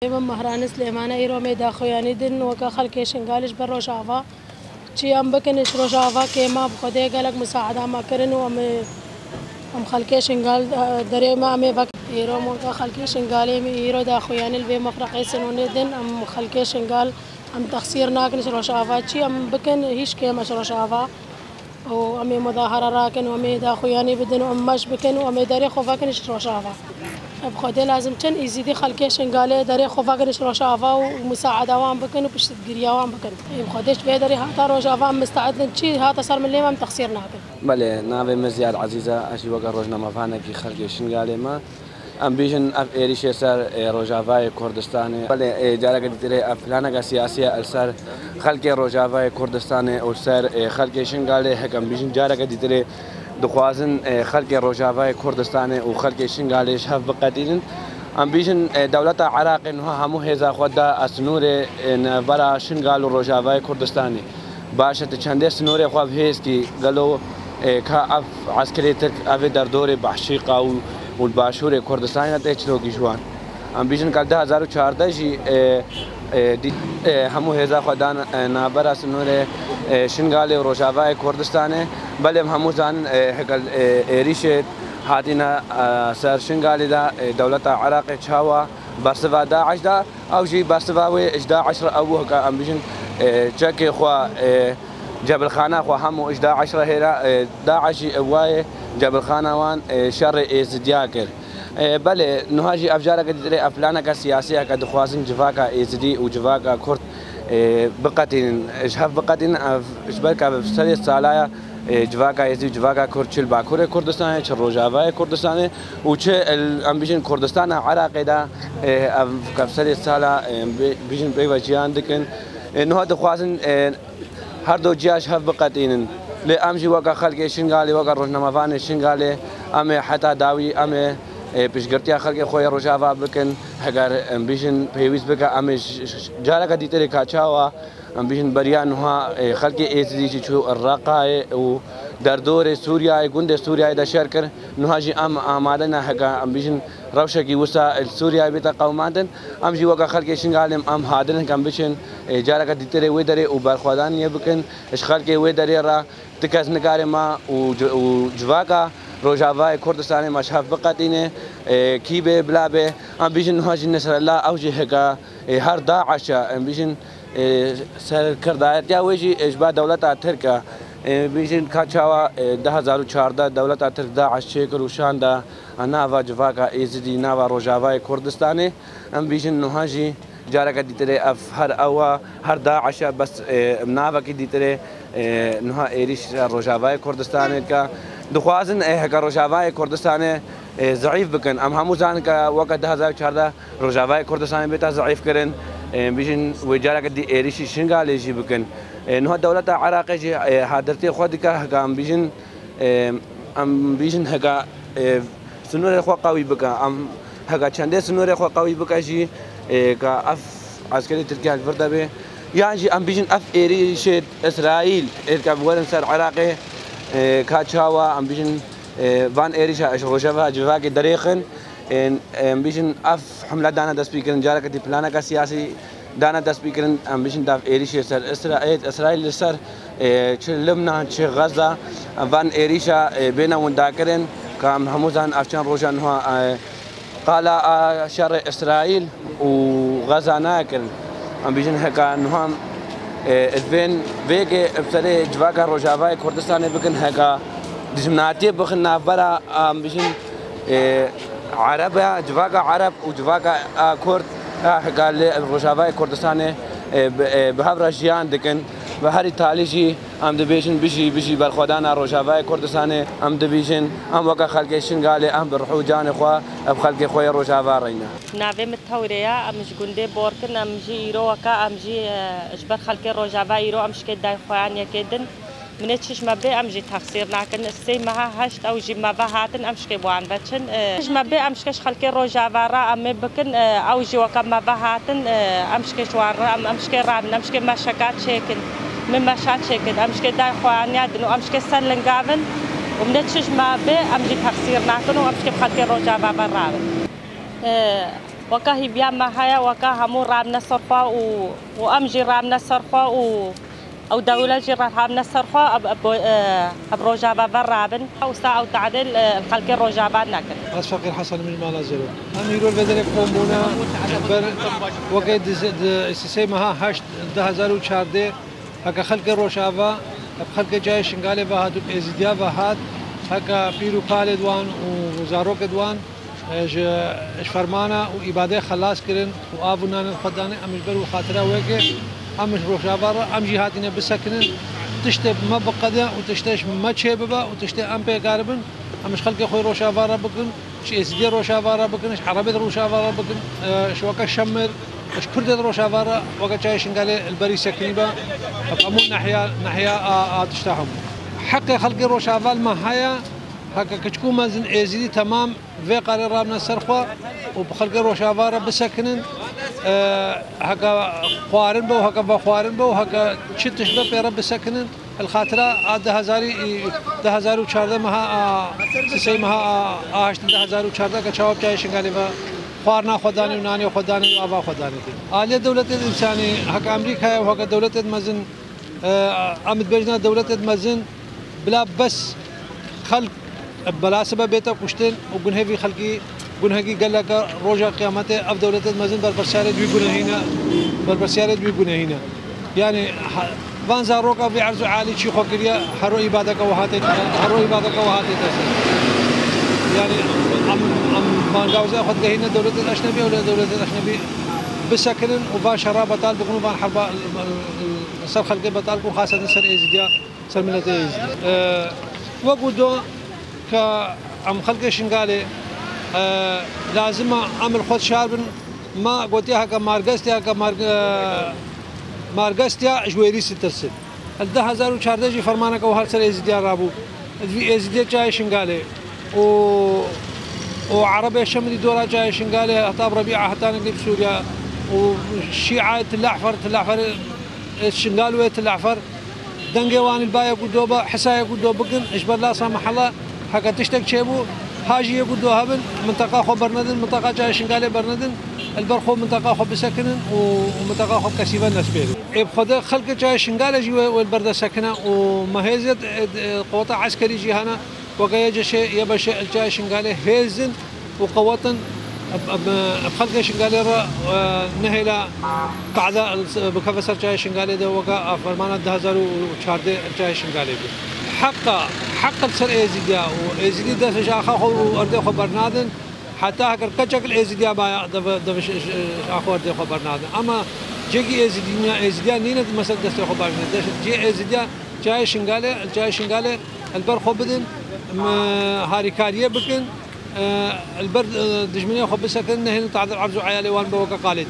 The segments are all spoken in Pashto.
من مهران سليمانة إيرو ميدا خوياني دن وكا خلقي شنقالش برو شافا چي ام بكنش رو شافا كيما بخده قالك مساعدة ما كرن ام خلقي شنقال دري ما مي بك إيرو موكا خلقي شنقالي مي إيرو دا خوياني البي مفرقي سنوني دن ام خلقي شنقال ام تخسير ناكنش رو شافا چي ام بكن هيش كيمش رو شافا وامي مظاهرة راكن وامي دا خوياني بدن وامش بكن وامي داري خوفاكنش رو شافا بخوده لازم كان يزيد خلقي شنقاله داري خوفاكنش رو شافا ومساعدة وام بكن وبشت قريا وام بكن بخودش في داري هاتا رو شافا مستعد شي هاتا صار من ليه تخسير ناكن بله ناوي مزياد عزيزة اشي وقا روجنا مفانا كي خلقي شنقاله ما ام بيجن اف ايريش سر روجافاي كردستان بله جارا قديتري افلانا سياسيه السر خلقي روجافاي كردستان او سر خلقي شنقاله هكم بيجن جارا قديتري دخوازن خلقي روجافاي كردستان او خلقي شنقاله شاف بقديرن ام بيجن دولة عراق انها همو هيزا خدا اسنور برا شنقال روجافاي كردستاني باشت چنده سنور خو هيز كي قالو كا اف عسكري ترك افي در دور بحشيقه والباشور كردستان تيچلو گيشوان ام بيجن قال 2014 جي همو هيزا خدان نابرا سنور شنقال روجافاي كردستان بل همو زان هقل ريشه هاتينا سر شنقال دا دولة عراق تشاوا برسفا داعش دا او جي برسفا وي 11 ابوه كا ام بيجن جاكي خو جبل خانه خو همو 11 هيرا داعش واي جبل خانه وان شر ازدياكر بله نهاجي افجار قدري افلانا كسياسيه كدخوازن جفاكا ازدي وجفاكا كرد بقتين اشهف بقتين اشبكا بسري سالايا جواكا ازدي جواكا كرد چل باكور كردستان چ روجافاي كردستان وچ الامبيشن كردستان عراق دا كفسري سالا بيجن بيوجيان دكن نها دخوازن هر دو جياش هف بقتين لامجي وقا خلقي شنقالي وقا روجنامافان شنقالي ام حتى داوي ام بشگرتیا خلق خوی روجافا بکن هگر امبیشن پیویز بکا ام جارا کا دیتری کاچاوا امبیشن بریان ها خلق ایزدی چو الرقای و در دور سوریا گند سوریا دا شرکر نهاجی ام آمادنا هگا امبیشن روشه کی وسا سوریا بیت قوماتن ام جی وقا خلق شنگالم ام هادن کم بشن جارا کا دیتری و دره و برخوادان یبکن اش خلق و دره را تکاس نگار ما و جواکا روجافاي كردستان مشهف بقتينه كيبه بلابه ام بيجن هاجي نصر الله اوجي هكا هر داعش ام بيجن سر كردايت يا ويجي اجبا دولة تركا بيجن كاتشاوا 2014 دولة ترك داعش شكر وشان دا نافا جفاكا ازدي نافا روجافاي كردستان ام بيجن هاجي جارك ديتري اف هر اوا هر داعش بس نافا كي ديتري نها ايريش روجافاي كردستان كا دخوازن هكا روجافاي كردستان ضعيف بكن ام همو زان كا وقت 2014 روجافاي كردستان بيتا ضعيف كرن بيجن وجارك دي ايريش شنقال يجي بكن نها دولة عراق جي حاضرتي خودك هكا ام بيجن هكا سنور خو قوي بكا ام هكا چنده سنور خو قوي بكا جي كا اف عسكري تركيا الفردا به يعني ام بيجن اف ايريش اسرائيل اركب ورن سر عراقي كاتشاوا ام بيجن فان ايريشا روجافا جواكي دريخن ام بيجن اف حمله دانا دا سبيكرن جارك دي بلانا کا سياسي دانا دا سبيكرن ام بيجن دا ايريشا سر اسرائيل سر لبنان غزه فان ايريشا بينا ونداكرن كام هموزان افشان روجان هو قال شر اسرائيل وغزه ناكرن ام بيجن هكا نهم الفين فيجي بسري جواكا روجافاي كردستان بكن هكا دجمناتي بخنا برا بيجن عربيا جواكا عرب وجواكا كرد هكا روجافاي كردستان بهبرا جيان دكن بهاري تاليجي ام دبيجن بيجي بالخدانا روجافاي كردستان ام دبيجن ام وكا خلقي شنقالي ام بروحو جان اخوا بخلقي خويا روجافا رينا نافي متوريا ام جوندي بوركن ام جي روكا ام جي اجبر خلقي روجافا يرو ام شكي داي خوان يكدن من تشش مبي ام جي تخسير لكن السي ما هشت او جي ما بهاتن ام شكي بوان بتشن تشش مبي ام شكش خلقي روجافا را ام بكن او جي وكا ما بهاتن ام شكي شوان ام شكي رام ام شكي مشكات شكل من مشات شكل ام شكي داي خوان يدن ام شكي سلنغافن ومن تشش مبي ام جي تخسير لكن ام شكي خلقي روجافا برا وكا هي بيا ما هيا وكا همو رابنا صرفا وأمجي رابنا صرفا أو دولة جي رابنا صرفا أب روجابا برابن أو ساعة تعدل الخلق روجابا ناكل. از فقیر حسن من مالا زیرو. امیرول بدر قومونا بر وقت استسیم ها 2014 هک خلق روجابا خلق جای شنگاله و هادو ازدیا و هاد هک پیرو کال دوان و وزارو دوان اش فرمانه و عباده خلاص کرن و آبونان خدانه امش برو خاطره وکه امش روجابا ام جهاتنا بسکنن تشت ما بقدا وتشتش ما تشببا وتشت ام بيقاربن امش خلق خوي روجابا بكن شي ازدي روجابا بكن اش عربي روجابا بكن شوكا شمر اش كرد روجابا وقت جاي شنقالي البري سكنيبا فمو ناحيه تشتاهم حق خلق روجابا ما هيا هكا كتكون مازن ازدي تمام في قرار رابنا سرخوا وبخلق روجابا بسكنن هكا خوارن بو هكا بخوارن بو هكا تشتش بي رب سكنن الخاطره 2014 مها سي مها 2014 كشاوب جاي شنغالي خوارنا خداني وناني خداني وابا خداني آلية دولة الإنساني هكا أمريكا وهكا دولة مزن أمد بيجنا دولة مزن بلا بس خلق بلا سبب بيتا كشتن وقنهي في خلقي قنهي قال لك روجا قيامته أف دولة مزن بربرسيارة دوي قنهينا بربرسيارة دوي قنهينا يعني وان زاروكا في عرض عالي شي خوكريا هرو عبادك وهاتي يعني ما جاوزه خد هنا دولة الأجنبي ولا دولة الأجنبي بسكنن وباشرة بطال بكونوا بان حرب سر خلقي بطال كون خاصة سر إزديا سر ملتي إزديا وقودو كأم خلقي شنقالي لازم عمل خود شاربن ما قلتيها كمارغستيا مارغستيا جويري سترسل الده 2014 جي فرمانك وهر سر إزديا رابو في إزديا جاي شنقالي وعربية شمالي دورة جاي شنقالي هطاب ربيعة حتى نقلب سوريا وشيعة تلاحفر الشنقال تلاحفر دنقوان الباية قدوبة حسايا قدوبة بقن إجبر لا سامح الله حكا تشتك شيبو هاجي قدو هبن منطقة خو برندن منطقة جاي شنقالي برندن البرخو منطقة خو بسكنن ومنطقة خو كسيبا نسبيل بخدا خلق جاي شنقالي جي والبردة سكنة ومهيزة قوة عسكري جي هنا وقايا جشي يبشي الجاي شنقالي هيزن وقوة بخلق شنقالي را نهيلا قاعدة بكفسر جاي شنقالي ده وقا فرمانة 2014 جاي شنقالي حق السر ايزيديا وايزيدي ده شاخه وردي خبرنادن حتى هكر كچك الايزيديا بايا دفش اخو وردي خبرنادن اما جيجي ايزيديا نينه مثلا دست خبرنادن جي ايزيديا جاي شنقالي البر بدن هاريكاريه بكن البرد دجمنيه خو بسكن هنا تعذر عرض عيالي وان بوقا قالد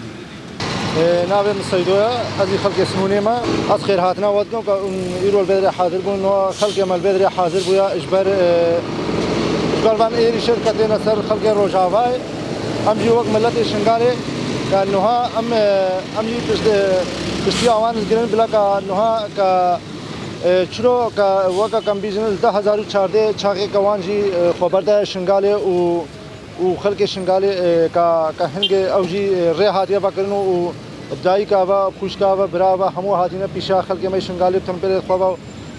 نابي مصيدويا هذه خلق اسموني ما أسخير هاتنا ودنو كيرو البدري حاضر بون خلق مال البدري حاضر بويا إجبار بان إيري شركة نصر خلق روجافاي أمجي وقت ملتي شنغالي كأنها أمجي تشتي أوان الجرين بلا كأنها چرو کا وقا کم بیزنس 2014 چاقی کوانجی خبرده شنگاله و خلق شنگاله کا هنگ اوجی ره هاتیه بکرنو و ابدائی کا و خوش کا و برا و همو هاتینا پیشا خلق می شنگاله تمپر خوا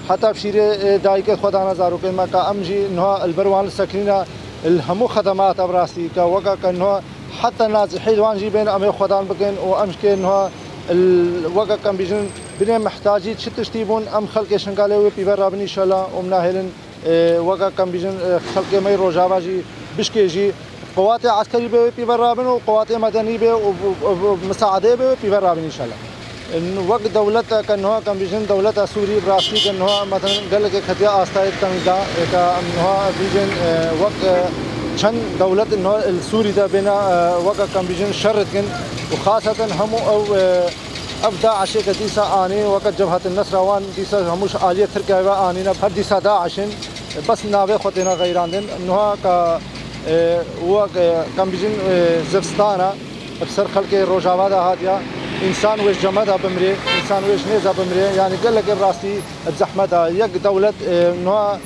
حتی بشیر دای که خدا نظارو که ما کا امجی نها البروان سکرینا الهمو خدمات ابراسی کا وقا کنها حتی نازحی وانجی بین ام خدان بکن و امش که نها الوقا کم بیزن بني محتاجي تشتيبون ام خلق شنقالي وبيبر رابني ان شاء الله ومناهلن وقا كم بيجن خلق مي روجافاجي بشكيجي قوات عسكري بيبر رابن وقوات مدني ومساعده بيبر رابن ان شاء الله وقت دولة كانها كم بيجن دولة سوري براسي كانها مثلا قال لك خديا استايد تندا كانها بيجن وقت چند دولة انه السوري ده بين وقت كم بيجن شرط كن وخاصة هم او أبدا عشان كديسة آني وقت جبهة النصر وان ديسة هموش آلية تركيا آني نبهر ديسة داعشين بس نابه خطينا غيراندن إنها هو كم بيجن زفستانا بسر خلق روجافا ده هاديا إنسان ويش جمادها بمري إنسان ويش نيزها بمري يعني قال لك الراسي الزحمة يك دولة إنها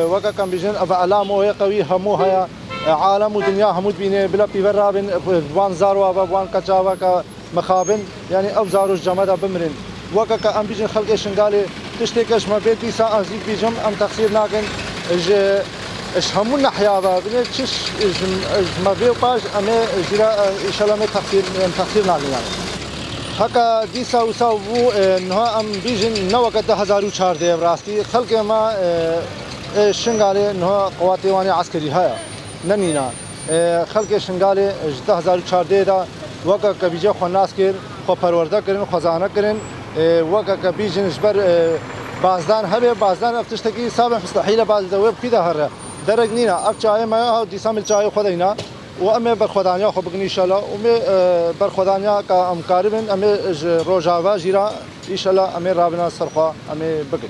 وقت كم بيجن أفعلامه هي قوي هموها عالم ودنيا همود بينه بلا بيبرابن بوان زاروا بوان كجاوا كمخابن يعني او زارو جماده بمرن وكا ام بيجن خلق شنغالي تشتكش ما بين ديسا ازيك بيجم ام تقصير ناكن اش همون نحيابا بني تش ما بيو باج ام جرا ان شاء الله تقصير ناكن يعني هكا ديسا وساو انها ام بيجن نو وقت 2014 براستي خلق ما شنغالي انها قوات ديوانيه عسكري هيا ننينا خلق شنغالي 2014 دا وكا كبيجا خناس كير خو پرورده کرن خزانه کرن وكا كبيجن جبر بازدان هبه بازدان افتشتكي سابع مستحيل باز دوب كده هر درجنينا اب چای ما ديسامل چای خدينا وامه برخدانيا خو بگني ان شاء الله ومه برخدانيا کا امکاربن امه روجاوا جيرا ان شاء الله امه رابنا سرخوا امه بگن